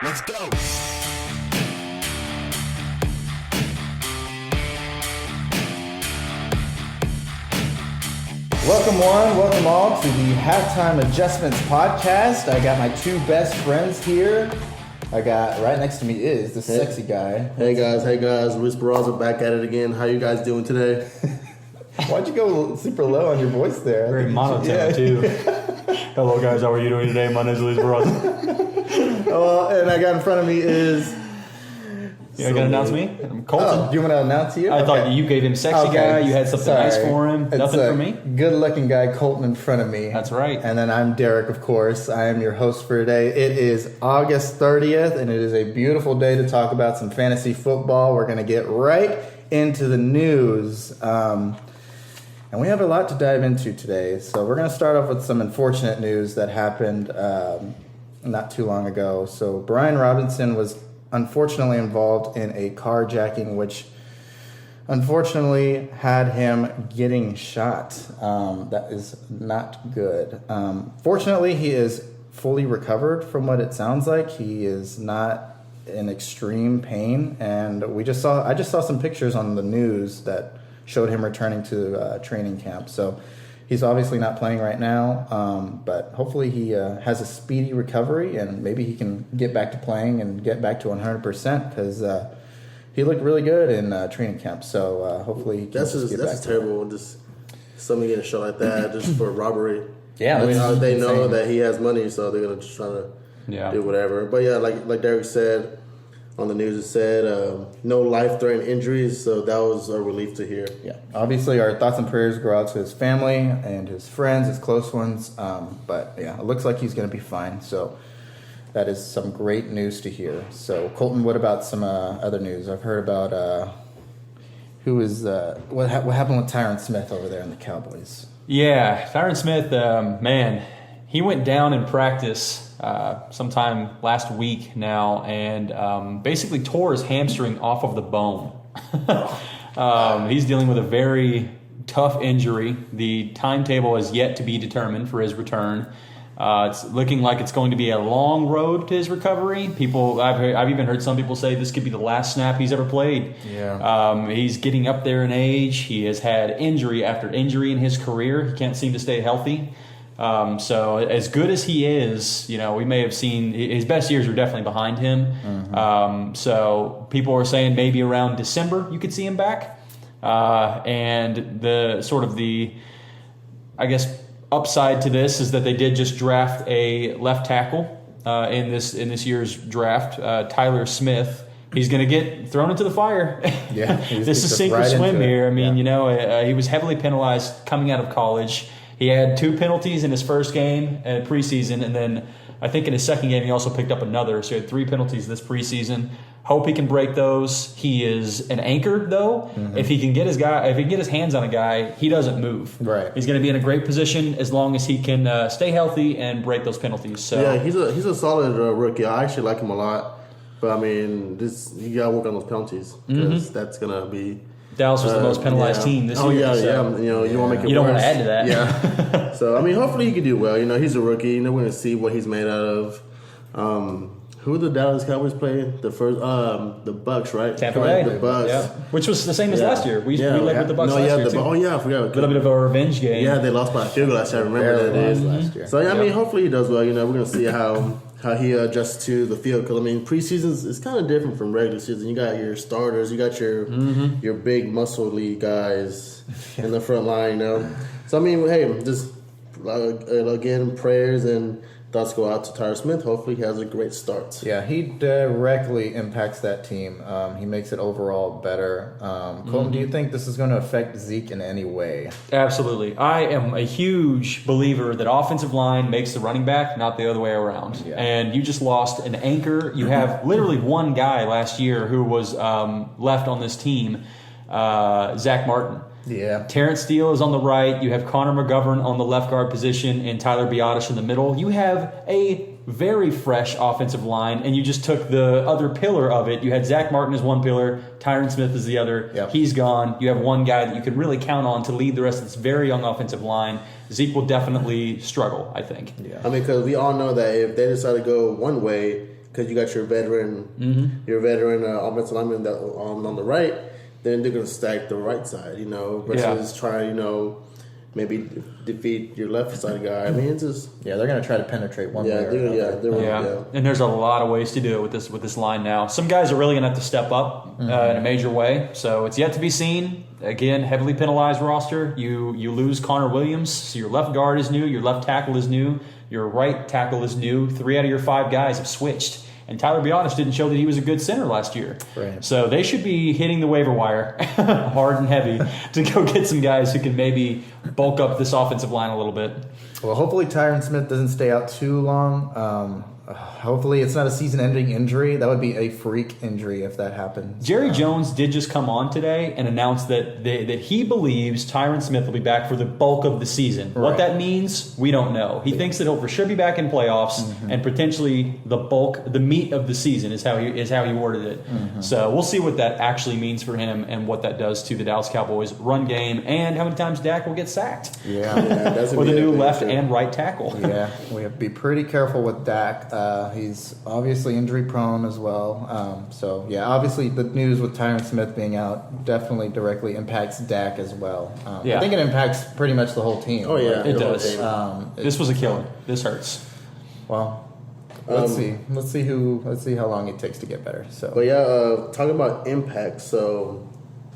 Let's go. Welcome one, welcome all to the Halftime Adjustments podcast. I got my two best friends here. I got right next to me is the sexy guy. Hey guys, Luis Barraza back at it again. How you guys doing today? Why'd you go super low on your voice there? Very monotone too. Hello guys, how are you doing today? My name is Luis Barraza. And I got in front of me is... You gonna announce me? I'm Colton. Oh, do you want to announce you? I thought you gave him sexy guy. You had something nice for him. It's Nothing for me? Good-looking guy, Colton, in front of me. That's right. And then I'm Derek, of course. I am your host for today. It is August 30th, and it is a beautiful day to talk about some fantasy football. We're going to get right into the news. And we have a lot to dive into today. So we're going to start off with some unfortunate news that happened not too long ago. So Brian Robinson was unfortunately involved in a carjacking, which unfortunately had him getting shot. That is not good. Fortunately, he is fully recovered from what it sounds like. He is not in extreme pain, and I just saw some pictures on the news that showed him returning to training camp. So he's obviously not playing right now, but hopefully he has a speedy recovery and maybe he can get back to playing and get back to 100% because he looked really good in training camp. So hopefully he can That's terrible. Just somebody getting shot like that just for robbery. Yeah, I mean, they know that he has money, so they're gonna just try to do whatever. But yeah, like Derek said on the news, it said no life-threatening injuries, so that was a relief to hear. Yeah, obviously our thoughts and prayers go out to his family and his friends, his close ones. But yeah, it looks like he's going to be fine. So that is some great news to hear. So Colton, what about some other news? I've heard about what happened with Tyron Smith over there in the Cowboys. Yeah, Tyron Smith, man, he went down in practice sometime last week now and basically tore his hamstring off of the bone. He's dealing with a very tough injury. The timetable is yet to be determined for his return. It's looking like it's going to be a long road to his recovery. I've even heard some people say this could be the last snap he's ever played. Yeah. He's getting up there in age. He has had injury after injury in his career. He can't seem to stay healthy. So as good as he is, we may have seen his best years are definitely behind him. Mm-hmm. So people are saying maybe around December you could see him back. And the upside to this is that they did just draft a left tackle in this year's draft, Tyler Smith. He's going to get thrown into the fire. Yeah, this is sink or swim here. I mean, he was heavily penalized coming out of college. He had 2 penalties in his first game at preseason, and then I think in his second game he also picked up another. So he had 3 penalties this preseason. Hope he can break those. He is an anchor, though. Mm-hmm. If he can get his hands on a guy, he doesn't move. Right. He's going to be in a great position as long as he can stay healthy and break those penalties. So yeah, he's a solid rookie. I actually like him a lot, but I mean, you got to work on those penalties because that's going to be. Dallas was the most penalized team this year. You want to make it You don't worse. want to add to that. Yeah. So, I mean, hopefully he can do well. He's a rookie. We're going to see what he's made out of. Who the Dallas Cowboys play? The first, the Bucks, right? Tampa Bay. The Bucks. Yeah. Which was the same as last year. We led with the Bucks last year, too. I forgot. A little bit of a revenge game. Yeah, they lost by a field goal last year. I remember that. Last year. So, yeah, I mean, hopefully he does well. We're going to see how he adjusts to the field. Because, I mean, preseason is kind of different from regular season. You got your starters. You got your big muscle-y guys in the front line, So, I mean, hey, just, again, prayers and thoughts go out to Tyler Smith. Hopefully he has a great start. Yeah, he directly impacts that team. He makes it overall better. Colton, do you think this is going to affect Zeke in any way? Absolutely. I am a huge believer that offensive line makes the running back, not the other way around. Yeah. And you just lost an anchor. You have literally one guy last year who was left on this team, Zach Martin. Yeah. Terrence Steele is on the right. You have Connor McGovern on the left guard position and Tyler Biotish in the middle. You have a very fresh offensive line, and you just took the other pillar of it. You had Zach Martin as one pillar, Tyron Smith as the other. Yep. He's gone. You have one guy that you can really count on to lead the rest of this very young offensive line. Zeke will definitely struggle, I think. Yeah. I mean, because we all know that if they decide to go one way, because you got your veteran, offensive lineman that on the right, then they're going to stack the right side, versus try, maybe defeat your left side guy. I mean, it's just they're going to try to penetrate one way or another. And there's a lot of ways to do it with this line now. Some guys are really going to have to step up in a major way. So it's yet to be seen. Again, heavily penalized roster. You lose Connor Williams, so your left guard is new, your left tackle is new, your right tackle is new. 3 out of your 5 guys have switched. And Tyler Bionis didn't show that he was a good center last year. Right. So they should be hitting the waiver wire hard and heavy to go get some guys who can maybe bulk up this offensive line a little bit. Well, hopefully Tyron Smith doesn't stay out too long. Hopefully it's not a season-ending injury. That would be a freak injury if that happens. Jerry Jones did just come on today and announce that that he believes Tyron Smith will be back for the bulk of the season. What that means, we don't know. He thinks that he'll for sure be back in playoffs and potentially the meat of the season is how he worded it. So we'll see what that actually means for him and what that does to the Dallas Cowboys run game and how many times Dak will get sacked. That's with a new left and right tackle. We have to be pretty careful with Dak. He's obviously injury prone as well. Obviously the news with Tyron Smith being out definitely directly impacts Dak as well. I think it impacts pretty much the whole team. Oh yeah, it does. This was a killer. This hurts. Well, let's see. Let's see how long it takes to get better. So, but talking about impact. So,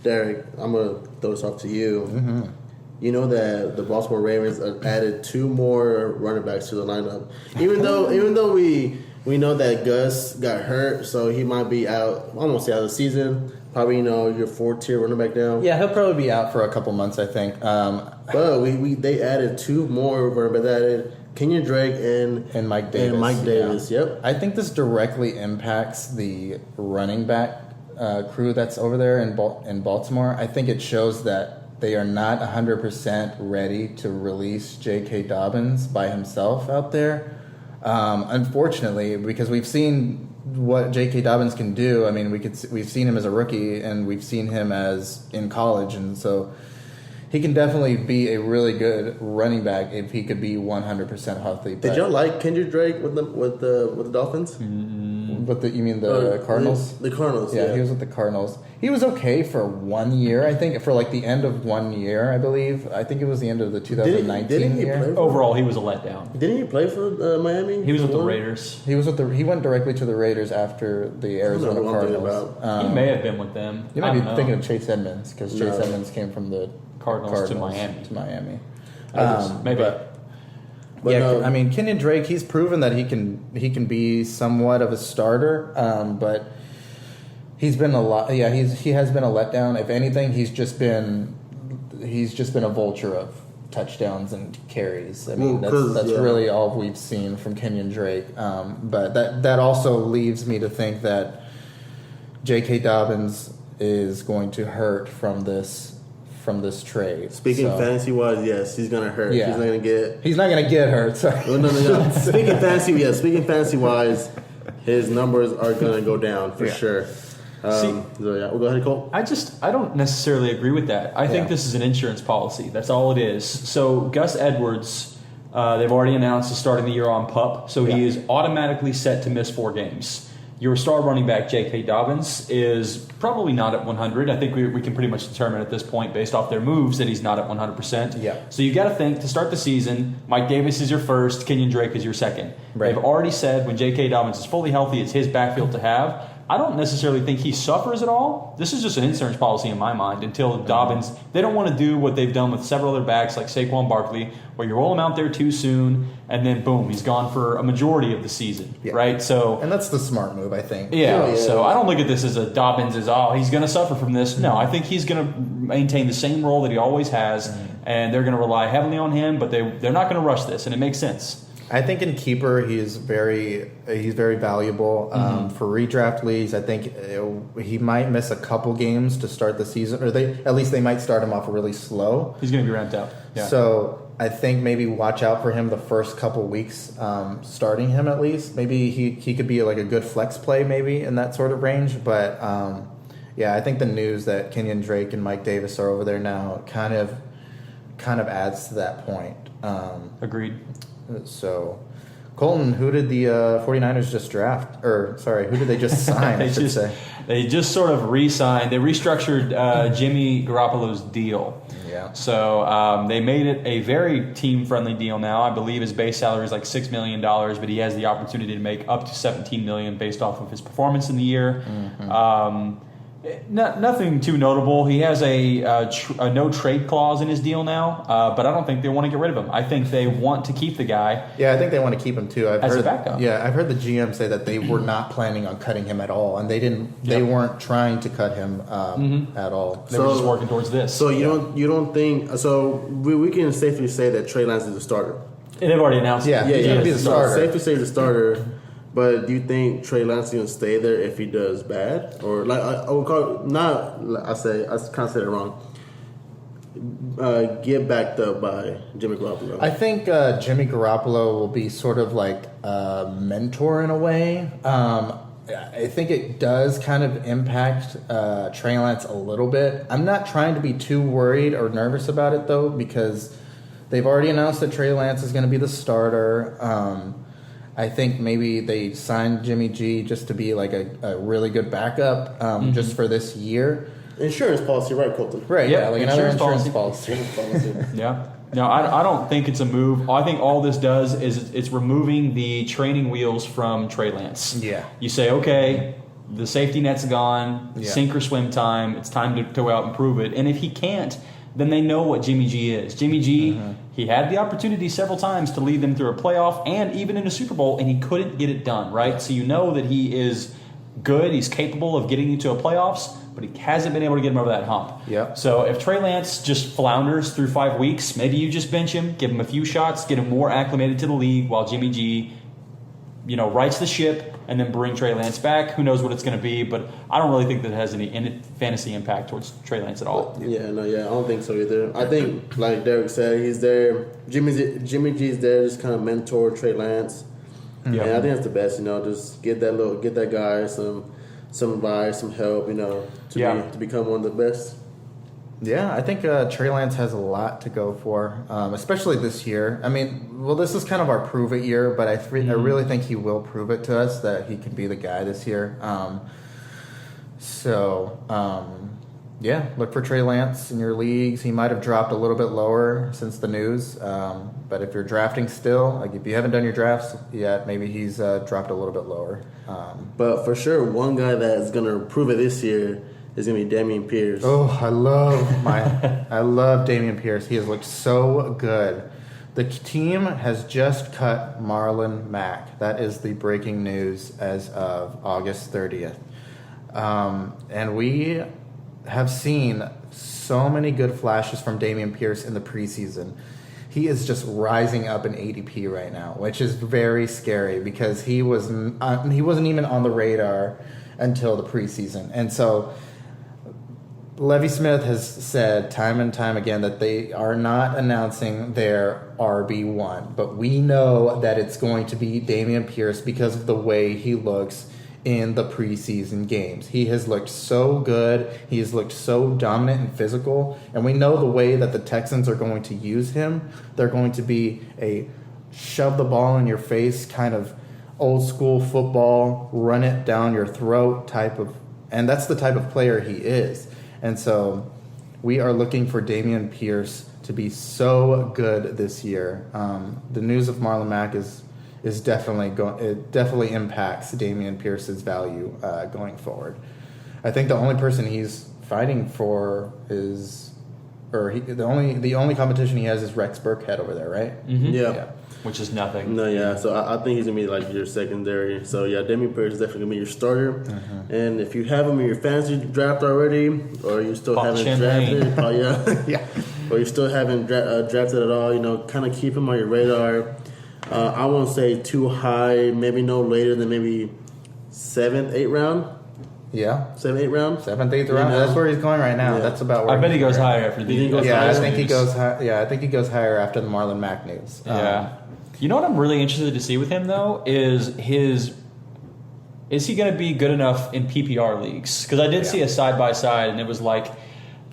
Derek, I'm gonna throw this off to you. You know that the Baltimore Ravens added 2 more running backs to the lineup. Even though we know that Gus got hurt, so he might be out. I won't say out of the season. Probably your 4th tier running back down. Yeah, he'll probably be out for a couple months, I think. But they added 2 more running backs. They added Kenyon Drake and Mike Davis. Yep. I think this directly impacts the running back crew that's over there in Baltimore. I think it shows that they are not 100% ready to release J.K. Dobbins by himself out there. Unfortunately, because we've seen what J.K. Dobbins can do. I mean, we've seen him as a rookie and we've seen him as in college, and so he can definitely be a really good running back if he could be 100% healthy. Did y'all like Kendrick Drake with the Dolphins? You mean the Cardinals? The Cardinals, yeah. He was with the Cardinals. He was okay for 1 year, I think, for like the end of 1 year, I believe. I think it was the end of the 2019 year. Overall, he was a letdown. Didn't he play for Miami? He was with the Raiders. He went directly to the Raiders after the Arizona Cardinals. He may have been with them. You might be thinking of Chase Edmonds because Chase Edmonds came from the Cardinals to Miami. Maybe. But yeah, I mean, Kenyon Drake, he's proven that he can be somewhat of a starter, but he's been a lot. Yeah, he has been a letdown. If anything, he's just been a vulture of touchdowns and carries. I mean, that's really all we've seen from Kenyon Drake. But that also leaves me to think that J.K. Dobbins is going to hurt from this trade. Speaking fantasy wise, yes, he's gonna hurt. Yeah. He's not gonna get hurt. Sorry. No. Speaking fantasy wise, his numbers are gonna go down for sure. We'll go ahead, Cole. I don't necessarily agree with that. I think this is an insurance policy. That's all it is. So Gus Edwards, they've already announced is starting the year on PUP, so he is automatically set to miss 4 games. Your star running back, J.K. Dobbins, is probably not at 100. I think we can pretty much determine at this point, based off their moves, that he's not at 100%. Yeah. So you got to think, to start the season, Mike Davis is your first, Kenyon Drake is your second. Right. They've already said when J.K. Dobbins is fully healthy, it's his backfield to have. I don't necessarily think he suffers at all. This is just an insurance policy in my mind until Dobbins, they don't want to do what they've done with several other backs like Saquon Barkley, where you roll him out there too soon and then boom, he's gone for a majority of the season, right? So, and that's the smart move, I think. Yeah, so I don't look at this as a Dobbins as, he's going to suffer from this. No, I think he's going to maintain the same role that he always has, and they're going to rely heavily on him, but they're not going to rush this, and it makes sense. I think in keeper he's very valuable for redraft leagues. I think he might miss a couple games to start the season, or at least they might start him off really slow. He's going to be ramped up. Yeah. So I think maybe watch out for him the first couple weeks, starting him at least. Maybe he could be like a good flex play, maybe in that sort of range. But I think the news that Kenyon Drake and Mike Davis are over there now kind of adds to that point. Agreed. So Colton, who did the 49ers just draft? Or, sorry, who did they just sign, I should say? They just sort of re-signed. They restructured Jimmy Garoppolo's deal. Yeah. So they made it a very team-friendly deal now. I believe his base salary is like $6 million, but he has the opportunity to make up to $17 million based off of his performance in the year. Mm-hmm. Nothing too notable. He has a no trade clause in his deal now, but I don't think they want to get rid of him. I think they want to keep the guy. Yeah, I think they want to keep him too. As a backup. Yeah, I've heard the GM say that they were not planning on cutting him at all, and they didn't. They weren't trying to cut him at all. They were just working towards this. So you don't think so? We can safely say that Trey Lance is the starter. And they've already announced. Yeah, he's going to be the starter. Safe to say the starter. But do you think Trey Lance is going to stay there if he does bad, or like I would call not? I kind of said it wrong. Get backed up by Jimmy Garoppolo. I think Jimmy Garoppolo will be sort of like a mentor in a way. I think it does kind of impact Trey Lance a little bit. I'm not trying to be too worried or nervous about it though, because they've already announced that Trey Lance is going to be the starter. I think maybe they signed Jimmy G just to be like a really good backup just for this year. Insurance policy, right, Colton? Right, yeah, like another insurance policy. Yeah. No, I don't think it's a move. I think all this does is it's removing the training wheels from Trey Lance. Yeah. You say, okay, the safety net's gone, sink or swim time, it's time to go out and prove it. And if he can't, then they know what Jimmy G is. Jimmy G, he had the opportunity several times to lead them through a playoff and even in a Super Bowl, and he couldn't get it done, right? So you know that he is good, he's capable of getting you to a playoffs, but he hasn't been able to get him over that hump. Yep. So if Trey Lance just flounders through 5 weeks, maybe you just bench him, give him a few shots, get him more acclimated to the league while Jimmy G, rights the ship, and then bring Trey Lance back. Who knows what it's going to be, but I don't really think that it has any fantasy impact towards Trey Lance at all. I don't think so either. I think, like Derek said, he's there. Jimmy G's there, just kind of mentor Trey Lance. Yeah, and I think that's the best. Just get that guy some advice, some help. To become one of the best. Yeah, I think Trey Lance has a lot to go for, especially this year. I mean, this is kind of our prove it year, but I really think he will prove it to us that he can be the guy this year. Look for Trey Lance in your leagues. He might have dropped a little bit lower since the news, but if you're drafting still, like if you haven't done your drafts yet, maybe he's dropped a little bit lower. But for sure, one guy that's going to prove it this year is going to be Dameon Pierce. Oh, I love Dameon Pierce. He has looked so good. The team has just cut Marlon Mack. That is the breaking news as of August 30th. And we have seen so many good flashes from Dameon Pierce in the preseason. He is just rising up in ADP right now, which is very scary because he wasn't even on the radar until the preseason. And so Levy Smith has said time and time again that they are not announcing their RB1, but we know that it's going to be Dameon Pierce because of the way he looks in the preseason games. He has looked so good. He has looked so dominant and physical, and we know the way that the Texans are going to use him. They're going to be a shove the ball in your face kind of old school football, run it down your throat type of, and that's the type of player he is. And so we are looking for Dameon Pierce to be so good this year. The news of Marlon Mack is definitely it definitely impacts Dameon Pierce's value going forward. I think the only person he's fighting for the only competition he has is Rex Burkhead over there, right? Mm-hmm. Yeah. Which is nothing. No, yeah. So I think he's gonna be like your secondary. So yeah, Dameon Pierce is definitely gonna be your starter. Mm-hmm. And if you have him in your fantasy draft already, or you still haven't drafted, or you still haven't drafted at all, kind of keep him on your radar. I won't say too high, maybe no later than maybe 7th, 8th round. Yeah. 7th, 8th round? 7th, 8th round. That's where he's going right now. Yeah. That's about where I bet he goes higher after the I think he goes I think he goes higher after the Marlon Mack news. Yeah. You know what I'm really interested to see with him though is he going to be good enough in PPR leagues? Because I did see a side by side, and it was like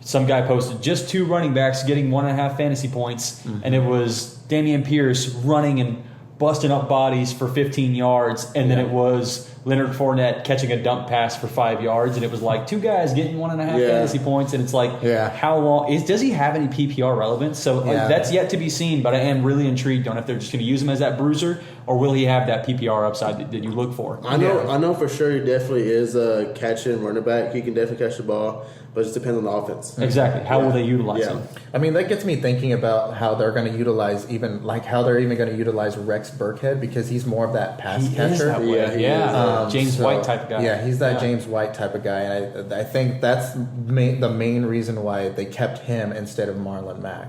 some guy posted just 2 running backs getting 1.5 fantasy points, and it was Dameon Pierce running and busting up bodies for 15 yards, and then it was Leonard Fournette catching a dump pass for 5 yards, and it was like 2 guys getting 1.5 fantasy points, and it's like, how long does he have any PPR relevance? So that's yet to be seen, but I am really intrigued on if they're just going to use him as that bruiser, or will he have that PPR upside that you look for? I know for sure he definitely is a catching running back. He can definitely catch the ball, but it just depends on the offense. Exactly. How will they utilize him? I mean, that gets me thinking about how they're going to utilize how they're even going to utilize Rex Burkhead, because he's more of that pass catcher. Is that way. James White type of guy. Yeah, he's that James White type of guy, and I think that's the main reason why they kept him instead of Marlon Mack.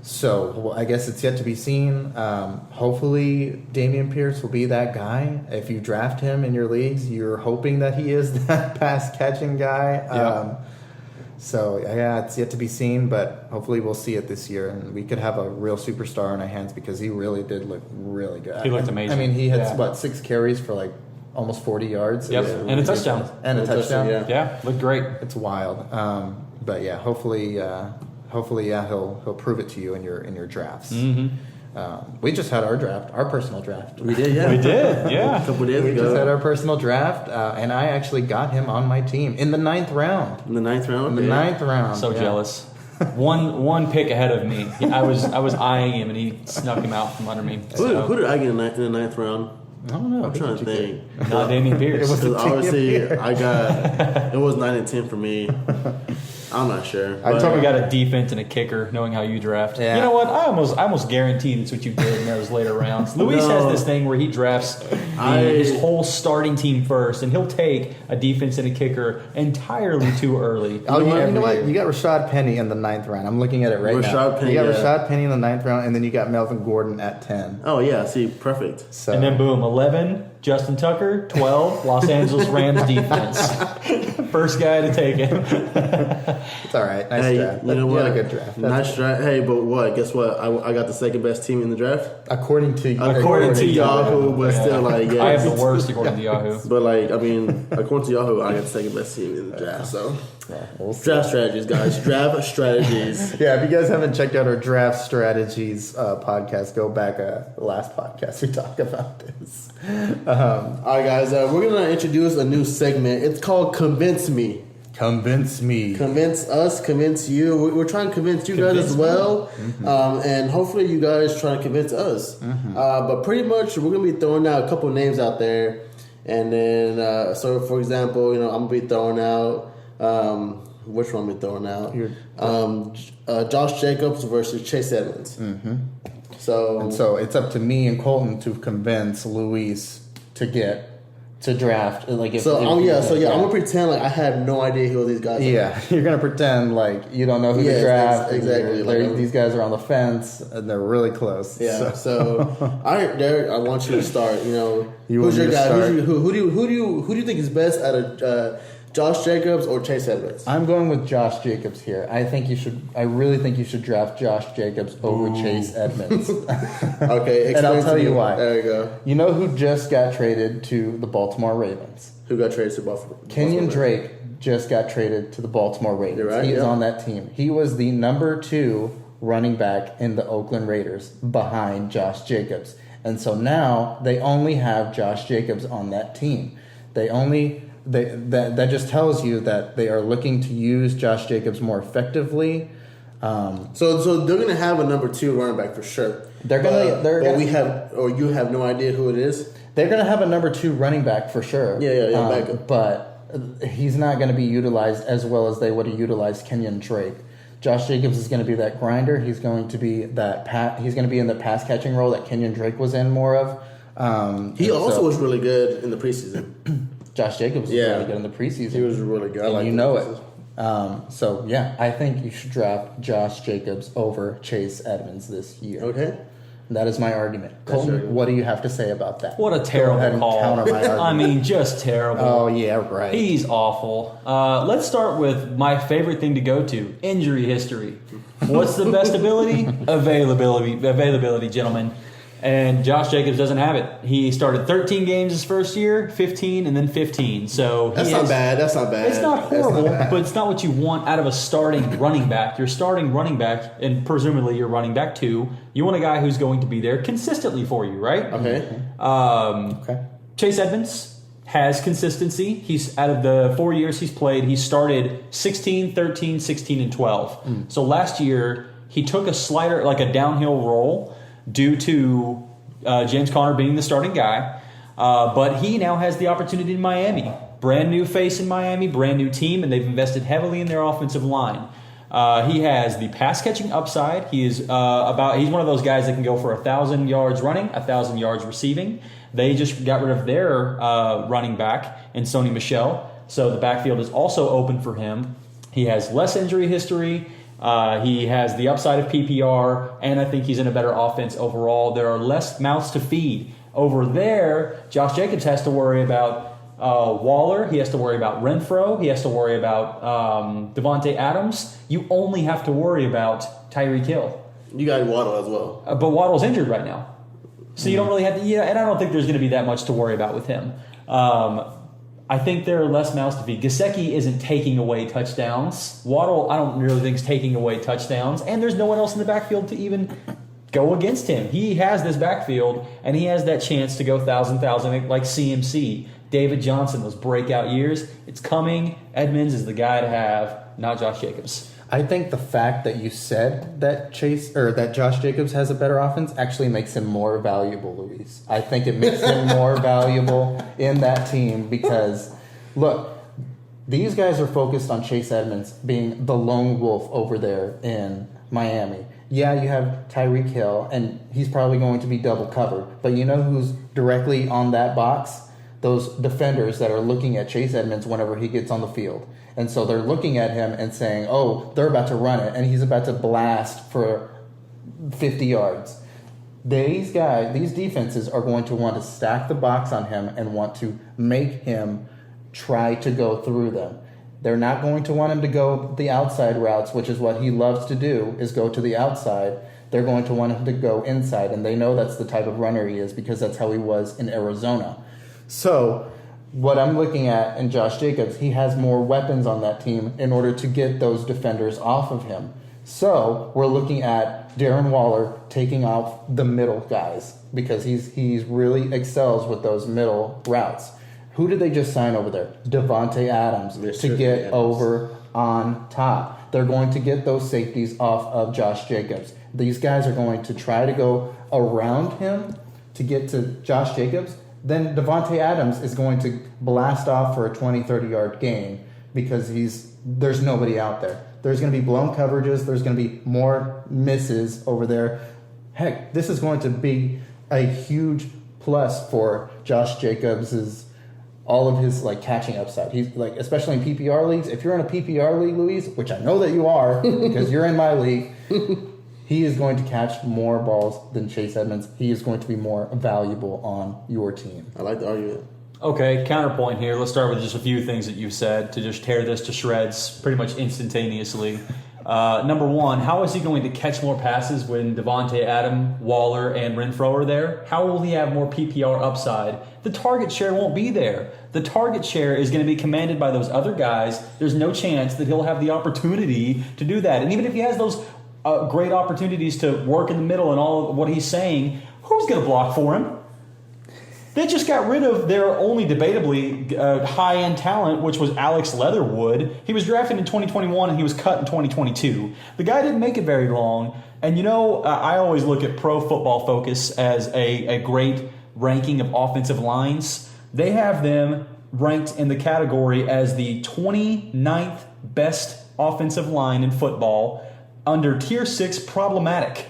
So I guess it's yet to be seen. Hopefully, Dameon Pierce will be that guy. If you draft him in your leagues, you're hoping that he is that pass catching guy. So it's yet to be seen, but hopefully we'll see it this year, and we could have a real superstar in our hands, because he really did look really good. He looked amazing. I mean, he had 6 carries for like almost 40 yards. Yep, and a touchdown. And a touchdown. Yeah, looked great. It's wild. But yeah, hopefully, he'll prove it to you in your drafts. We just had our personal draft. We did, yeah. We did, yeah. A couple days We ago. just had our personal draft, and I actually got him on my team in the 9th round. In the 9th round? In the 9th round. So jealous. One pick ahead of me. I was eyeing him, and he snuck him out from under me. Who did I get in the 9th round? I don't know. I'm trying to think. Not Dameon Pierce. It was Obviously, I got it was 9 and 10 for me. I'm not sure. I told we got a defense and a kicker, knowing how you draft. Yeah. You know what? I almost guarantee that's what you did in those later rounds. Luis has this thing where he drafts his whole starting team first, and he'll take a defense and a kicker entirely too early. You know what? You got Rashad Penny in the 9th round. I'm looking at it right now. Penny, you got Rashad Penny in the 9th round, and then you got Melvin Gordon at 10. Oh, yeah. See, perfect. So. And then boom, 11, Justin Tucker, 12, Los Angeles Rams defense. First guy to take it. It's all right. Nice draft. You know what? You had a good draft. Nice draft. Hey, but what? Guess what? I got the second best team in the draft. According to Yahoo, but still, like, I have the worst according to Yahoo. But, like, I mean, according to Yahoo, I got the second best team in the draft. So, draft strategies, guys. Draft strategies. Yeah, if you guys haven't checked out our draft strategies podcast, go back the last podcast we talked about this. All right, guys. We're gonna introduce a new segment. It's called Convince Me. Convince me. Convince us, convince you. We're trying to convince you guys as well. And hopefully you guys try to convince us. But pretty much we're going to be throwing out a couple names out there. And then, so for example, I'm going to be throwing out, which one am I throwing out? Josh Jacobs versus Chase Edmonds. So it's up to me and Colton to convince Luis to draft. Like I'm gonna pretend like I have no idea who these guys are. Yeah, you're gonna pretend like you don't know who to draft. Exactly. These guys are on the fence and they're really close. Yeah. So all right, Derek, I want you to start. You who's your guy? start? Who do you think is best out of Josh Jacobs or Chase Edmonds? I'm going with Josh Jacobs here. I really think you should draft Josh Jacobs over Chase Edmonds. Okay, and I'll tell you why. There you go. You know who just got traded to the Baltimore Ravens? Who got traded to Buffalo? Kenyon Drake just got traded to the Baltimore Ravens. You're right, He is on that team. He was the number 2 running back in the Oakland Raiders behind Josh Jacobs. And so now they only have Josh Jacobs on that team. That just tells you that they are looking to use Josh Jacobs more effectively. So they're gonna have a number 2 running back for sure. You have no idea who it is. They're gonna have a number 2 running back for sure. Yeah. Backup. But he's not going to be utilized as well as they would have utilized Kenyon Drake. Josh Jacobs is going to be that grinder. He's going to be He's going to be in the pass catching role that Kenyon Drake was in more of. He also was really good in the preseason. Josh Jacobs was really good in the preseason. He was really good. And it. I think you should draft Josh Jacobs over Chase Edmonds this year. Okay. That is my argument. Colton, what do you have to say about that? What a terrible call. Counter my argument. I mean, just terrible. Oh, yeah, right. He's awful. Let's start with my favorite thing to go to, injury history. What's the best ability? Availability, gentlemen. And Josh Jacobs doesn't have it. He started 13 games his first year, 15, and then 15. So That's not bad. That's not bad. It's not horrible, but it's not what you want out of a starting running back. Your starting running back, and presumably your running back too, you want a guy who's going to be there consistently for you, right? Okay. Okay. Chase Edmonds has consistency. He's out of the 4 years he's played, he started 16, 13, 16, and 12. So last year, he took a slider, like a downhill roll, due to James Conner being the starting guy. But he now has the opportunity in Miami. Brand new face in Miami, brand new team, and they've invested heavily in their offensive line. He has the pass catching upside. He's one of those guys that can go for 1,000 yards running, 1,000 yards receiving. They just got rid of their running back in Sony Michel, so the backfield is also open for him. He has less injury history. He has the upside of PPR, and I think he's in a better offense overall. There are less mouths to feed. Over there, Josh Jacobs has to worry about Waller. He has to worry about Renfro. He has to worry about Devontae Adams. You only have to worry about Tyreek Hill. You got Waddle as well. But Waddle's injured right now. So you don't really have to, and I don't think there's going to be that much to worry about with him. I think there are less mouths to feed. Gesicki isn't taking away touchdowns. Waddle, I don't really think is taking away touchdowns. And there's no one else in the backfield to even go against him. He has this backfield, and he has that chance to go 1,000 like CMC. David Johnson, those breakout years. It's coming. Edmonds is the guy to have, not Josh Jacobs. I think the fact that you said that that Josh Jacobs has a better offense actually makes him more valuable, Luis. I think it makes him more valuable in that team because, look, these guys are focused on Chase Edmonds being the lone wolf over there in Miami. Yeah, you have Tyreek Hill, and he's probably going to be double covered. But you know who's directly on that box? Those defenders that are looking at Chase Edmonds whenever he gets on the field. And so they're looking at him and saying, oh, they're about to run it, and he's about to blast for 50 yards. These defenses are going to want to stack the box on him and want to make him try to go through them. They're not going to want him to go the outside routes, which is what he loves to do, is go to the outside. They're going to want him to go inside, and they know that's the type of runner he is because that's how he was in Arizona. So what I'm looking at in Josh Jacobs, he has more weapons on that team in order to get those defenders off of him. So we're looking at Darren Waller taking off the middle guys because he's really excels with those middle routes. Who did they just sign over there? Devontae Adams to get over on top. They're going to get those safeties off of Josh Jacobs. These guys are going to try to go around him to get to Josh Jacobs. Then Devontae Adams is going to blast off for a 20, 30-yard gain because there's nobody out there. There's going to be blown coverages. There's going to be more misses over there. Heck, this is going to be a huge plus for Josh Jacobs' all of his catching upside. He's especially in PPR leagues. If you're in a PPR league, Luis, which I know that you are because you're in my league, he is going to catch more balls than Chase Edmonds. He is going to be more valuable on your team. I like the argument. Okay, counterpoint here. Let's start with just a few things that you've said to just tear this to shreds pretty much instantaneously. Number one, how is he going to catch more passes when Devontae Adams, Waller, and Renfro are there? How will he have more PPR upside? The target share won't be there. The target share is going to be commanded by those other guys. There's no chance that he'll have the opportunity to do that. And even if he has those great opportunities to work in the middle and all of what he's saying, who's going to block for him? They just got rid of their only debatably high-end talent, which was Alex Leatherwood. He was drafted in 2021 and he was cut in 2022. The guy didn't make it very long. And I always look at Pro Football Focus as a great ranking of offensive lines. They have them ranked in the category as the 29th best offensive line in football, under Tier 6 problematic.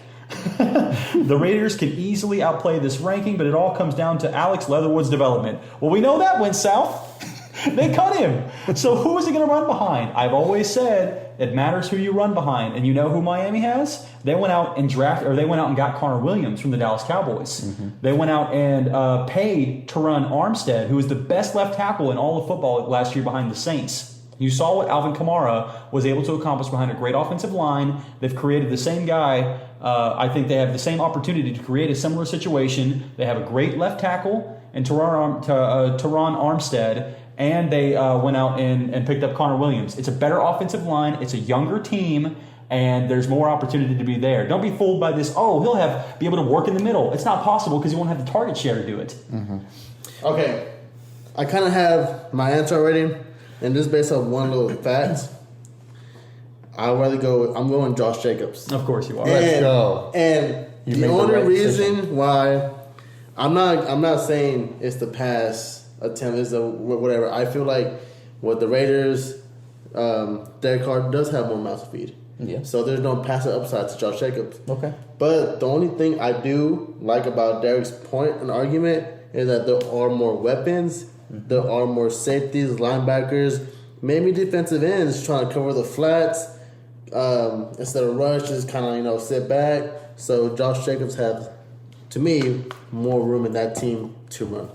The Raiders can easily outplay this ranking, but it all comes down to Alex Leatherwood's development. Well, we know that went south. They cut him. So who is he going to run behind? I've always said it matters who you run behind. And you know who Miami has? They went out and got Connor Williams from the Dallas Cowboys. Mm-hmm. They went out and paid Teron Armstead, who was the best left tackle in all of football last year behind the Saints. You saw what Alvin Kamara was able to accomplish behind a great offensive line. They've created the same guy I think they have the same opportunity to create a similar situation. They have a great left tackle in Teron Armstead, and they went out and picked up Connor Williams. It's a better offensive line. It's a younger team, and there's more opportunity to be there. Don't be fooled by this, he'll be able to work in the middle. It's not possible because he won't have the target share to do it. Mm-hmm. Okay. I kind of have my answer already, and just based on one little fact, I'm going Josh Jacobs. Of course you are. Let's go. And You the made the only right reason decision. why I'm not saying it's the pass attempt, is the whatever. I feel like with the Raiders, Derek Carr does have more mouths to feed. Yeah. So there's no passing upside to Josh Jacobs. Okay. But the only thing I do like about Derek's point and argument is that there are more weapons, there are more safeties, linebackers, maybe defensive ends trying to cover the flats instead of rush, just kind of sit back. So Josh Jacobs has, to me, more room in that team to run.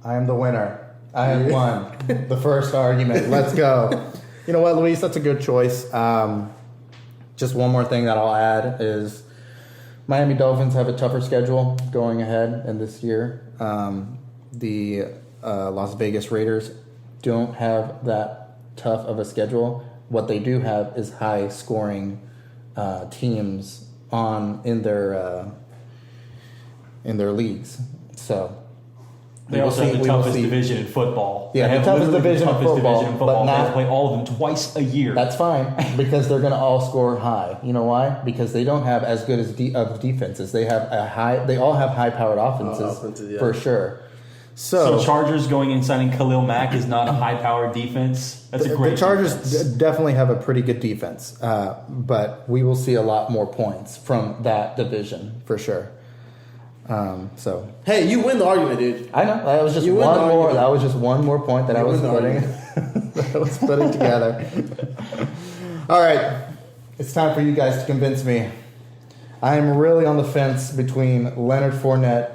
I am the winner. I have won the first argument. Let's go. You know what, Luis? That's a good choice. Just one more thing that I'll add is Miami Dolphins have a tougher schedule going ahead in this year. The Las Vegas Raiders don't have that tough of a schedule. What they do have is high-scoring teams in their leagues. So They also have the toughest division in football. Yeah, They the have toughest literally division the in toughest football, division in but football. They not- play all of them twice a year. That's fine because they're going to all score high. You know why? Because they don't have as good as of defenses. They have They all have high-powered offenses yeah. for sure. So Chargers going and signing Khalil Mack is not a high-powered defense. That's a great The Chargers defense. definitely have a pretty good defense, but we will see a lot more points from that division for sure. So Hey, you win the argument, dude. I know that was just You win one the more. argument. That was just one more point that I You was win the putting. that I was putting together. All right, it's time for you guys to convince me. I am really on the fence between Leonard Fournette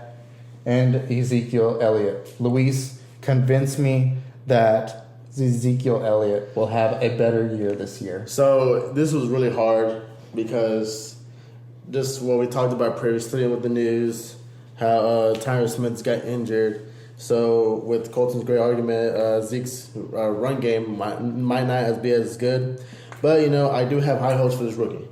and Ezekiel Elliott. Luis, convince me that Ezekiel Elliott will have a better year this year. So this was really hard because just what we talked about previously with the news, how Tyron Smith got injured. So with Colton's great argument, Zeke's run game might not be as good. But, I do have high hopes for this rookie.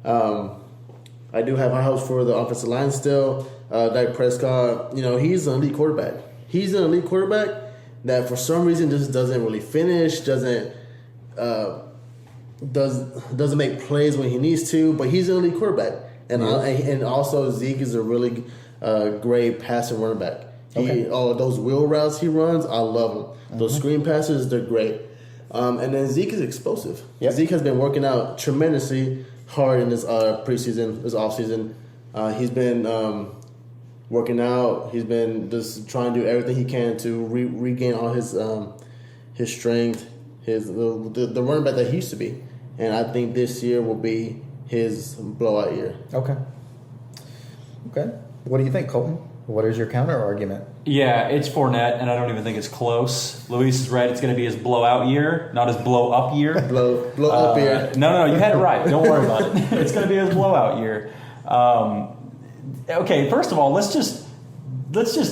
I do have high hopes for the offensive line still. Dak Prescott, he's an elite quarterback. He's an elite quarterback that for some reason just doesn't really finish, doesn't make plays when he needs to, but he's an elite quarterback. And and also Zeke is a really great passing running back. Okay. Those wheel routes he runs, I love them. Those screen passes, they're great. And then Zeke is explosive. Yep. Zeke has been working out tremendously hard in this preseason, this offseason. He's been working out. He's been just trying to do everything he can to regain all his strength, the running back that he used to be. And I think this year will be his blowout year. Okay. What do you think, Colton? What is your counter argument? Yeah, it's Fournette, and I don't even think it's close. Luis is right. It's going to be his blowout year, not his blow-up year. Blow up year. No, you had it right. Don't worry about it. It's going to be his blowout year. Okay, first of all, let's just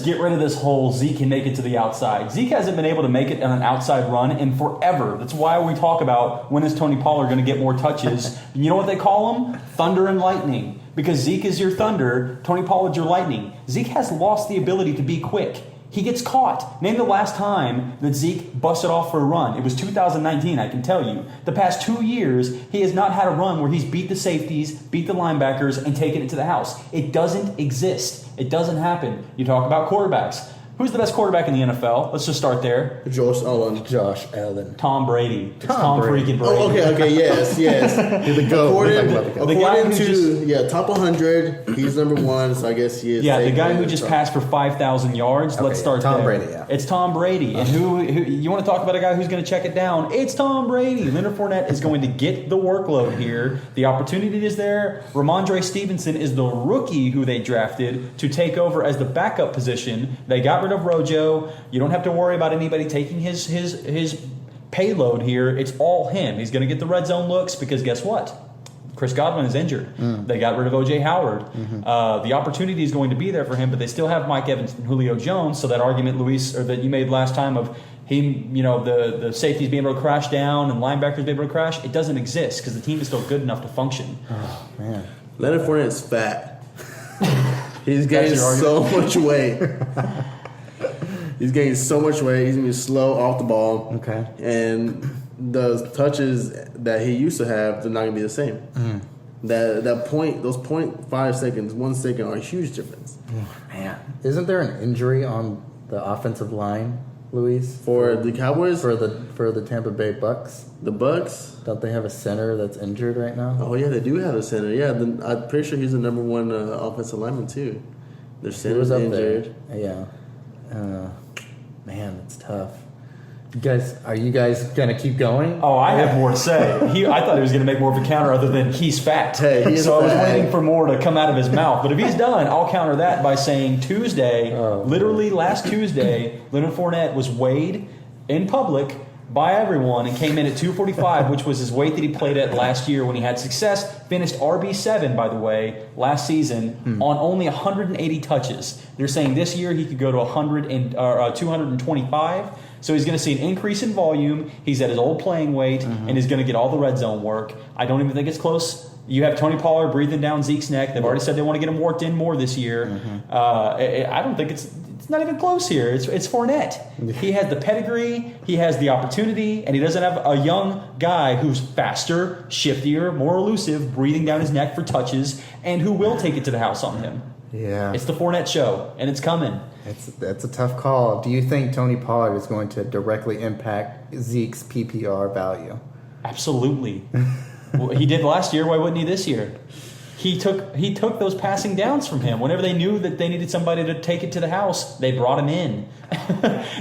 get rid of this whole Zeke can make it to the outside. Zeke hasn't been able to make it on an outside run in forever. That's why we talk about when is Tony Pollard going to get more touches. And you know what they call him? Thunder and lightning. Because Zeke is your thunder, Tony Pollard's your lightning. Zeke has lost the ability to be quick. He gets caught. Name the last time that Zeke busted off for a run. It was 2019, I can tell you. The past 2 years, he has not had a run where he's beat the safeties, beat the linebackers, and taken it to the house. It doesn't exist. It doesn't happen. You talk about quarterbacks. Who's the best quarterback in the NFL? Let's just start there. Josh Allen. Josh Allen. Tom Brady. It's Tom Tom Brady. freaking Brady. Oh, okay, yes. The GOAT. The guy According who to top 100, he's number one. So I guess he is. Yeah, the safe guy in who the just top. passed for 5,000 yards. Let's start Tom there. Brady, yeah. It's Tom Brady. And who you want to talk about a guy who's going to check it down? It's Tom Brady. Leonard Fournette is going to get the workload here. The opportunity is there. Ramondre Stevenson is the rookie who they drafted to take over as the backup position. They got rid of Rojo. You don't have to worry about anybody taking his payload here. It's all him. He's going to get the red zone looks because guess what? Chris Godwin is injured. They got rid of O.J. Howard. The opportunity is going to be there for him, but they still have Mike Evans and Julio Jones. So that argument, Luis, or that you made last time of him, the safeties being able to crash down and linebackers being able to crash, it doesn't exist because the team is still good enough to function. Oh, man. Leonard Fournette's fat. He's gaining so much weight. He's gaining so much weight. He's going to be slow off the ball. Okay. And the touches that he used to have, they're not going to be the same. That point, those 0.5 seconds, 1 second are a huge difference. Man. Isn't there an injury on the offensive line, Luis? For the Cowboys? For the Tampa Bay Bucks? The Bucks? Don't they have a center that's injured right now? Oh, yeah, they do have a center. Yeah, I'm pretty sure he's the number one offensive lineman, too. Their He center's was up injured. there. Yeah. Man, that's tough. Are you guys gonna keep going? Oh, I have more to say. I thought he was going to make more of a counter other than he's fat. Hey, he is so I was fat. waiting for more to come out of his mouth. But if he's done, I'll counter that by saying Tuesday, literally last Tuesday, Leonard Fournette was weighed in public by everyone and came in at 245, which was his weight that he played at last year when he had success. Finished RB7, by the way, last season on only 180 touches. They're saying this year he could go to 225. So he's going to see an increase in volume. He's at his old playing weight, and he's going to get all the red zone work. I don't even think it's close. You have Tony Pollard breathing down Zeke's neck. They've already said they want to get him worked in more this year. I don't think it's not even close here. It's Fournette. He has the pedigree, he has the opportunity, and he doesn't have a young guy who's faster, shiftier, more elusive, breathing down his neck for touches, and who will take it to the house on him. Yeah. It's the Fournette show, and it's coming. That's a tough call. Do you think Tony Pollard is going to directly impact Zeke's PPR value? Absolutely. Well, he did last year. Why wouldn't he this year? He took those passing downs from him. Whenever they knew that they needed somebody to take it to the house, they brought him in.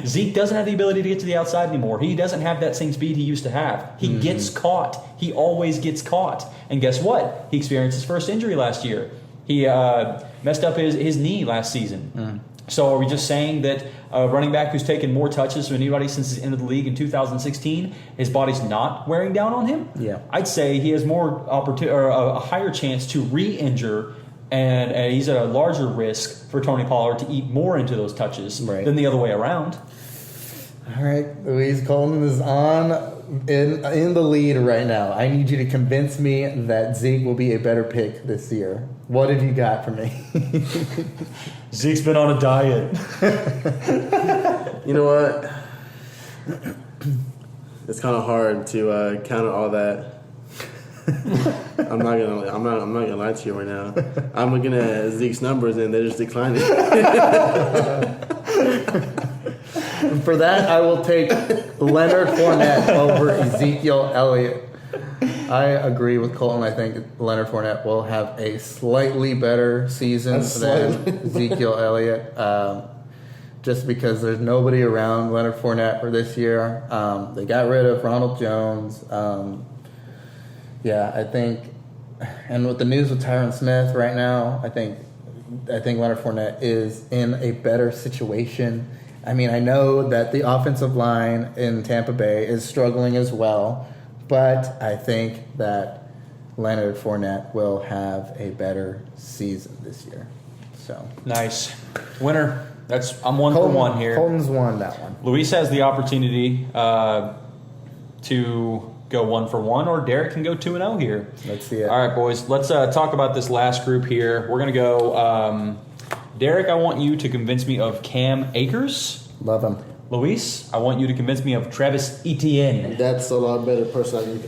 Zeke doesn't have the ability to get to the outside anymore. He doesn't have that same speed he used to have. He gets caught. He always gets caught. And guess what? He experienced his first injury last year. He messed up his knee last season. So are we just saying that a running back who's taken more touches than anybody since he's entered the league in 2016, his body's not wearing down on him? Yeah. I'd say he has more opportunity or a higher chance to re-injure, and he's at a larger risk for Tony Pollard to eat more into those touches than the other way around. All right, Louise Colton is in the lead right now. I need you to convince me that Zeke will be a better pick this year. What have you got for me? Zeke's been on a diet. You know what? It's kind of hard to counter all that. I'm not gonna lie to you right now. I'm looking at Zeke's numbers and they're just declining. For that, I will take Leonard Fournette over Ezekiel Elliott. I agree with Colton. I think Leonard Fournette will have a slightly better season than Ezekiel Elliott, just because there's nobody around Leonard Fournette for this year. They got rid of Ronald Jones. I think, and with the news with Tyron Smith right now, I think Leonard Fournette is in a better situation. I mean, I know that the offensive line in Tampa Bay is struggling as well, but I think that Leonard Fournette will have a better season this year. So Nice. Winner. I'm 1 for 1 here. Colton's won that one. Luis has the opportunity to go 1 for 1, or Derek can go 2-0 here. Let's see it. All right, boys. Let's talk about this last group here. We're going to go... Derek, I want you to convince me of Cam Akers. Love him. Luis, I want you to convince me of Travis Etienne. That's a lot better person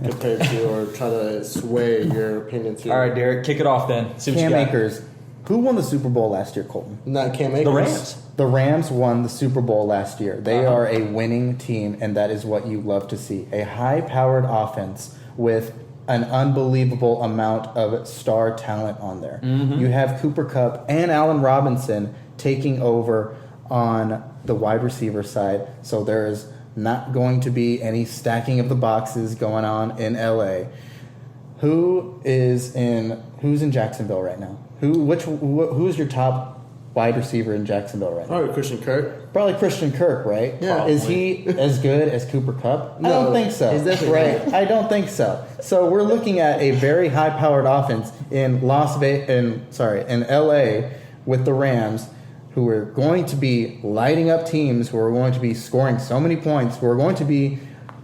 compared to, or try to sway your opinion to. All right, Derek, kick it off then. See what Cam you got. Akers. Who won the Super Bowl last year, Colton? Not Cam Akers. The Rams. The Rams won the Super Bowl last year. They are a winning team, and that is what you love to see. A high-powered offense with an unbelievable amount of star talent on there. You have Cooper Kupp and Allen Robinson taking over on the wide receiver side, so there is not going to be any stacking of the boxes going on in LA. Who's in Jacksonville right now? Who's your top wide receiver in Jacksonville right now? Probably Christian Kirk. Probably Christian Kirk, right? Yeah. Is he as good as Cooper Kupp? I No, don't think so. he's definitely right. not. I don't think so. So we're looking at a very high-powered offense in in LA with the Rams, who are going to be lighting up teams, who are going to be scoring so many points, who are going to be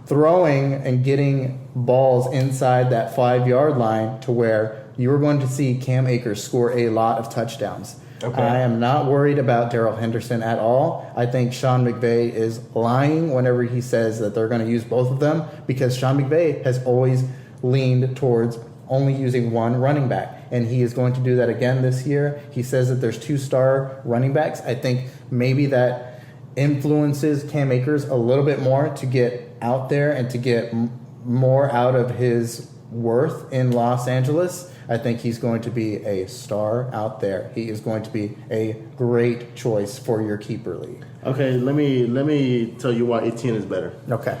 throwing and getting balls inside that 5-yard line to where you are going to see Cam Akers score a lot of touchdowns. Okay. I am not worried about Darrell Henderson at all. I think Sean McVay is lying whenever he says that they're going to use both of them, because Sean McVay has always leaned towards only using one running back, and he is going to do that again this year. He says that there's 2-star running backs. I think maybe that influences Cam Akers a little bit more to get out there and to get more out of his worth in Los Angeles. I think he's going to be a star out there. He is going to be a great choice for your keeper league. Okay, let me tell you why Etienne is better. Okay.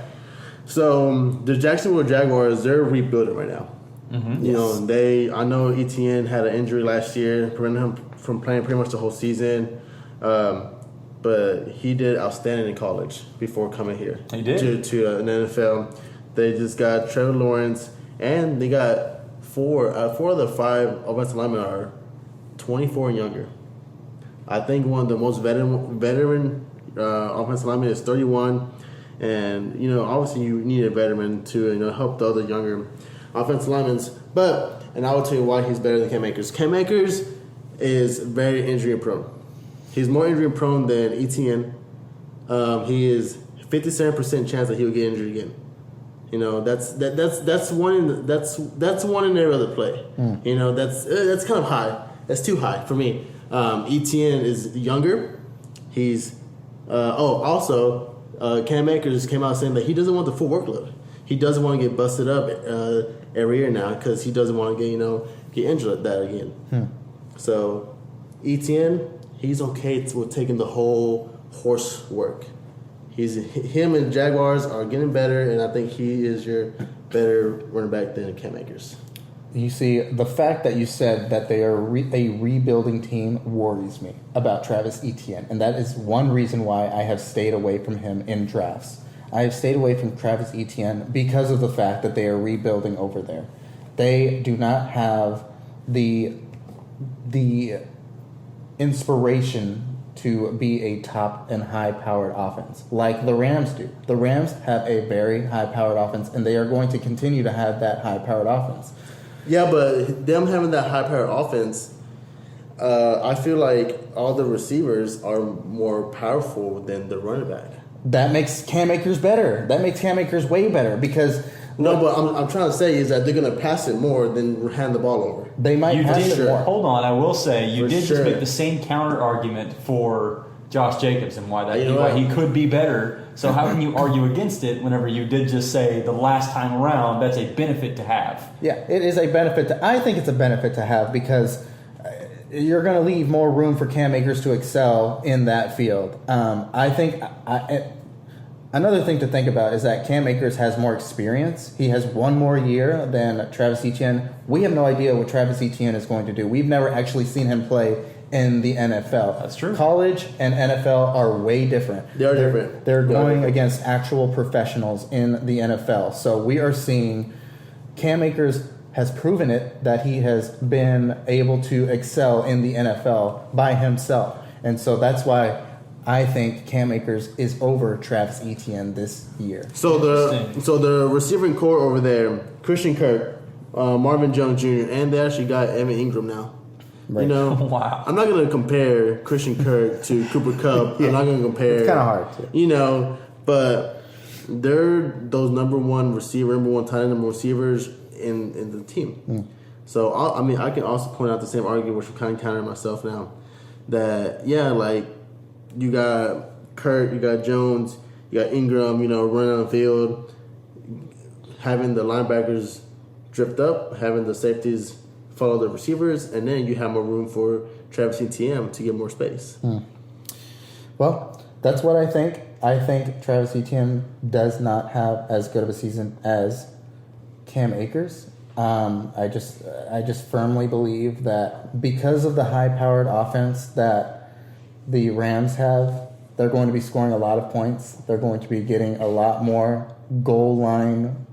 So the Jacksonville Jaguars, they're rebuilding right now. Mm-hmm. You know, I know Etienne had an injury last year, prevented him from playing pretty much the whole season. But he did outstanding in college before coming here. He did. to an NFL. They just got Trevor Lawrence, and they got four of the 5 offensive linemen are 24 and younger. I think one of the most veteran offensive linemen is 31, and you know, obviously you need a veteran to help the other younger offensive linemen. And I will tell you why he's better than Cam Akers. Cam Akers is very injury prone. He's more injury prone than Etienne. He is 57% chance that he will get injured again. You know, that's one in every other play. You know, that's kind of high. That's too high for me. Etienne is younger. He's also Cam Akers came out saying that he doesn't want the full workload. He doesn't want to get busted up every year now because he doesn't want to get injured like that again. So Etienne, he's okay with taking the whole horse work. Him and Jaguars are getting better, and I think he is your better running back than Cam Akers. You see, the fact that you said that they are a rebuilding team worries me about Travis Etienne, and that is one reason why I have stayed away from him in drafts. I have stayed away from Travis Etienne because of the fact that they are rebuilding over there. They do not have the inspiration to be a top and high-powered offense like the Rams do. The Rams have a very high-powered offense, and they are going to continue to have that high-powered offense. Yeah, but them having that high-powered offense, I feel like all the receivers are more powerful than the running back. That makes Cam Akers better. That makes Cam Akers way better because... No, but I'm trying to say is that they're going to pass it more than hand the ball over. They might You pass did. it more. Hold on, I will say you For did sure. just make the same counter argument for Josh Jacobs and why You know why what? he could be better. So how can you argue against it whenever you did just say the last time around that's a benefit to have? Yeah, it is a benefit. I think it's a benefit to have because you're going to leave more room for Cam Akers to excel in that field. I think another thing to think about is that Cam Akers has more experience. He has one more year than Travis Etienne. We have no idea what Travis Etienne is going to do. We've never actually seen him play in the NFL. That's true. College and NFL are way different. They are different. They're They are going different. against actual professionals in the NFL. So we are seeing Cam Akers has proven it that he has been able to excel in the NFL by himself. And so that's why I think Cam Akers is over Travis Etienne this year. So Interesting. the receiving core over there, Christian Kirk, Marvin Jones Jr., and they actually got Evan Ingram now. Right. You know, Wow. I'm not going to compare Christian Kirk to Cooper Kupp. Yeah. I'm not going to compare. It's kinda hard to. You know, but they're those number one tight end, number receivers in the team. So I can also point out the same argument, which I'm kind of countering myself now. That like you got Kirk, you got Jones, you got Ingram. You know, running on the field, having the linebackers drift up, having the safeties follow the receivers, and then you have more room for Travis Etienne to get more space. Well, that's what I think. I think Travis Etienne does not have as good of a season as Cam Akers. I just firmly believe that because of the high-powered offense that the Rams have. They're going to be scoring a lot of points. They're going to be getting a lot more goal line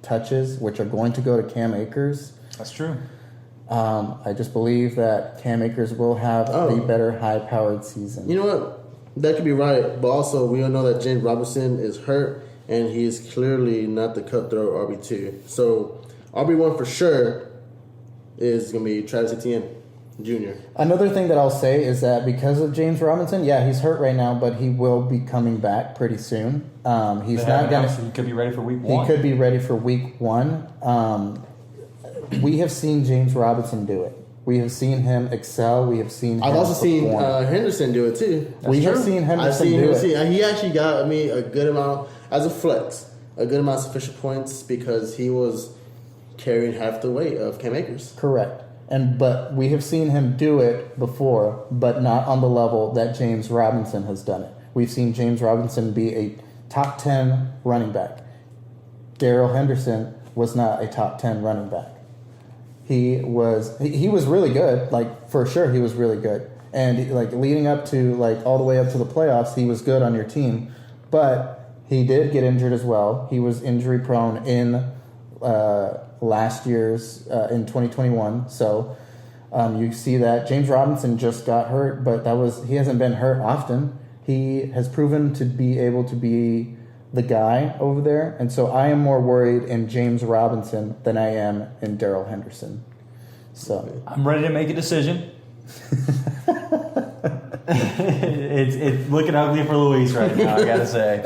touches, which are going to go to Cam Akers. That's true. I just believe that Cam Akers will have the better high-powered season. You know what? That could be right, but also we all know that James Robinson is hurt, and he is clearly not the cutthroat RB2. So RB1 for sure is going to be Travis Etienne Jr. Another thing that I'll say is that because of James Robinson, he's hurt right now, but he will be coming back pretty soon. He's not going to. He could be ready for week 1. He could be ready for week 1. We have seen James Robinson do it. We have seen him excel. We have seen. I've also seen perform. Henderson do it too. We have seen Henderson do it. He actually got me a good amount as a flex, a good amount of sufficient points because he was carrying half the weight of Cam Akers. Correct. But we have seen him do it before, but not on the level that James Robinson has done it. We've seen James Robinson be a top 10 running back. Darrell Henderson was not a top 10 running back. He was really good, like for sure he was really good. And like leading up to like all the way up to the playoffs, he was good on your team. But he did get injured as well. He was injury prone in last year's in 2021. So you see that James Robinson just got hurt, but he hasn't been hurt often. He has proven to be able to be the guy over there, and so I am more worried in James Robinson than I am in Darrell Henderson. So I'm ready to make a decision. it's looking ugly for Luis right now, I gotta say.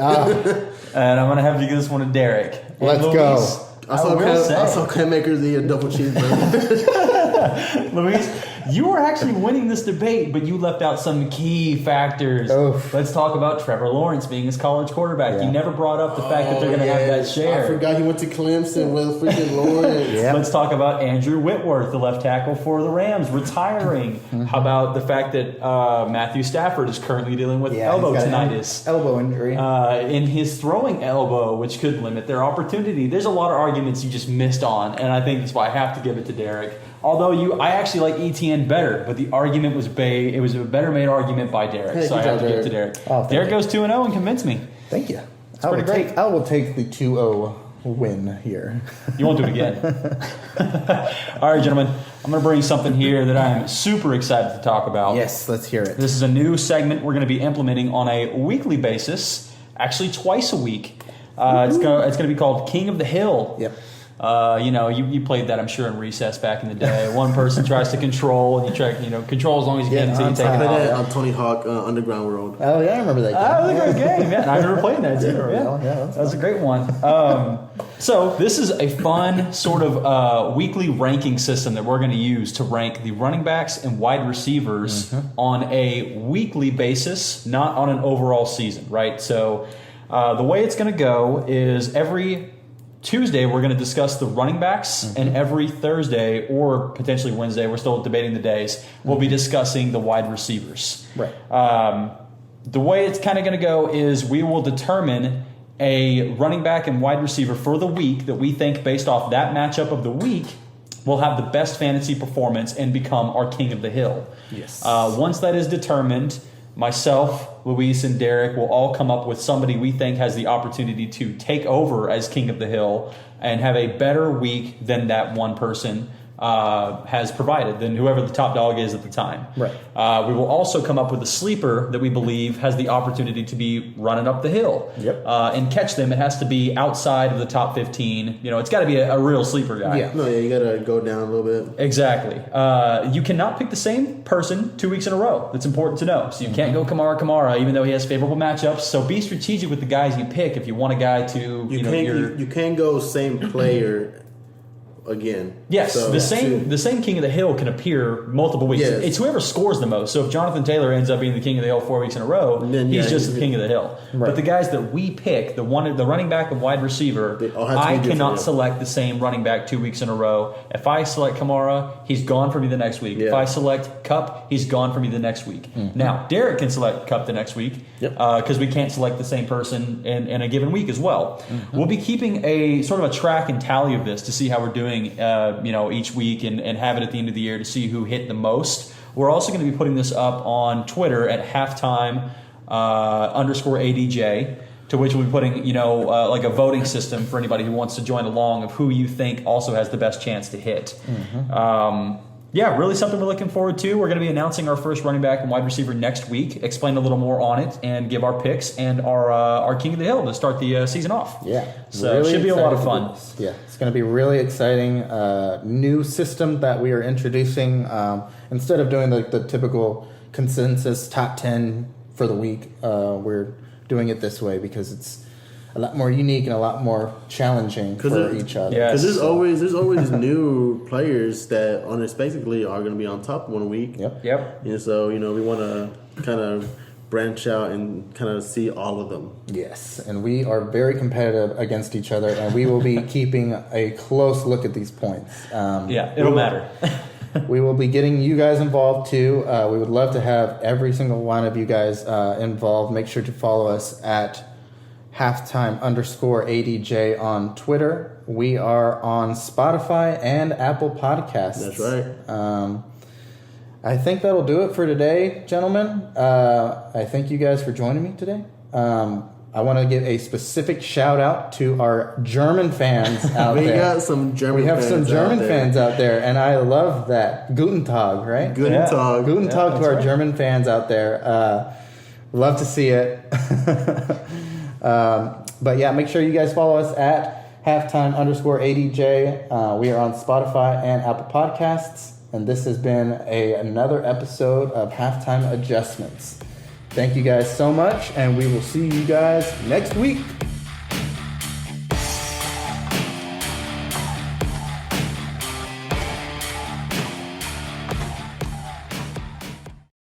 And I'm gonna have to give this one to Derek. Let's go. I saw Cam Akers eat a double cheeseburger. Luis, you were actually winning this debate, but you left out some key factors. Oof. Let's talk about Trevor Lawrence being his college quarterback. Yeah. You never brought up the fact that they're going to have that share. I forgot he went to Clemson with freaking Lawrence. Yeah. Let's talk about Andrew Whitworth, the left tackle for the Rams, retiring. How about the fact that Matthew Stafford is currently dealing with elbow he's got an tinnitus? elbow injury. In his throwing elbow, which could limit their opportunity. There's a lot of arguments you just missed on, and I think that's why I have to give it to Derek. Although I actually like ETN better, but the argument was it was a better made argument by Derek, Hey, so I have to give it to Derek. Derek. Oh, Derek thank goes 2-0 and convinced me. Thank you. pretty great. I will take the 2-0 win here. You won't do it again. All right, gentlemen. I'm going to bring something here that I'm super excited to talk about. Yes, let's hear it. This is a new segment we're going to be implementing on a weekly basis, actually twice a week. It's going to be called King of the Hill. Yep. You played that, I'm sure, in recess back in the day. One person tries to control, and you try, control as long as you can until you take it Played out. that on Tony Hawk Underground World. Oh, yeah, I remember that game. That was a great game, man. I remember playing that too. Yeah, That was a great one. So this is a fun sort of weekly ranking system that we're going to use to rank the running backs and wide receivers on a weekly basis, not on an overall season, right? So the way it's going to go is every Tuesday, we're going to discuss the running backs, and every Thursday or potentially Wednesday, we're still debating the days, we'll be discussing the wide receivers. Right. The way it's kind of going to go is we will determine a running back and wide receiver for the week that we think, based off that matchup of the week, will have the best fantasy performance and become our king of the hill. Yes. Once that is determined, myself, Luis, and Derek will all come up with somebody we think has the opportunity to take over as King of the Hill and have a better week than that one person has provided, than whoever the top dog is at the time. Right. We will also come up with a sleeper that we believe has the opportunity to be running up the hill. Yep. And catch them. It has to be outside of the top 15. It's got to be a real sleeper guy. Yeah. No, you got to go down a little bit. Exactly. You cannot pick the same person 2 weeks in a row. That's important to know. So you can't go Kamara, even though he has favorable matchups. So be strategic with the guys you pick if you want a guy to, You can't go same player again. Yes, So, the same King of the Hill can appear multiple weeks. Yes. It's whoever scores the most. So if Jonathan Taylor ends up being the King of the Hill 4 weeks in a row, Then, he's yeah, just the King of the Hill. Right. But the guys that we pick, the running back and wide receiver, They all have to be I different, cannot yeah. select the same running back 2 weeks in a row. If I select Kamara, he's gone for me the next week. Yeah. If I select Kupp, he's gone for me the next week. Now, Derek can select Kupp the next week Yep. because we can't select the same person in a given week as well. We'll be keeping a sort of a track and tally of this to see how we're doing doing, each week and have it at the end of the year to see who hit the most. We're also going to be putting this up on Twitter at halftime _ADJ, to which we'll be putting, like a voting system for anybody who wants to join along of who you think also has the best chance to hit. Really something we're looking forward to. We're going to be announcing our first running back and wide receiver next week, explain a little more on it, and give our picks and our King of the Hill to start the season off. Yeah. So it should be a lot of fun. Yeah, it's going to be really exciting. New system that we are introducing. Instead of doing the typical consensus top 10 for the week, we're doing it this way because it's a lot more unique and a lot more challenging for each other. Yeah. Because there's always new players that unexpectedly are going to be on top one week. Yep. And so, we want to kind of branch out and kind of see all of them. Yes, and we are very competitive against each other, and we will be keeping a close look at these points. It'll matter. We will be getting you guys involved too. We would love to have every single one of you guys involved. Make sure to follow us at halftime _ADJ on Twitter. We are on Spotify and Apple Podcasts. That's right. I think that'll do it for today, gentlemen. I thank you guys for joining me today. I want to give a specific shout out to our German fans out there. We have some German fans out there, and I love that. Guten Tag, right? Guten Tag. Guten Tag to our right. German fans out there. Love to see it. But yeah, make sure you guys follow us at halftime _ADJ. We are on Spotify and Apple Podcasts, and this has been another episode of Halftime Adjustments. Thank you guys so much, and we will see you guys next week.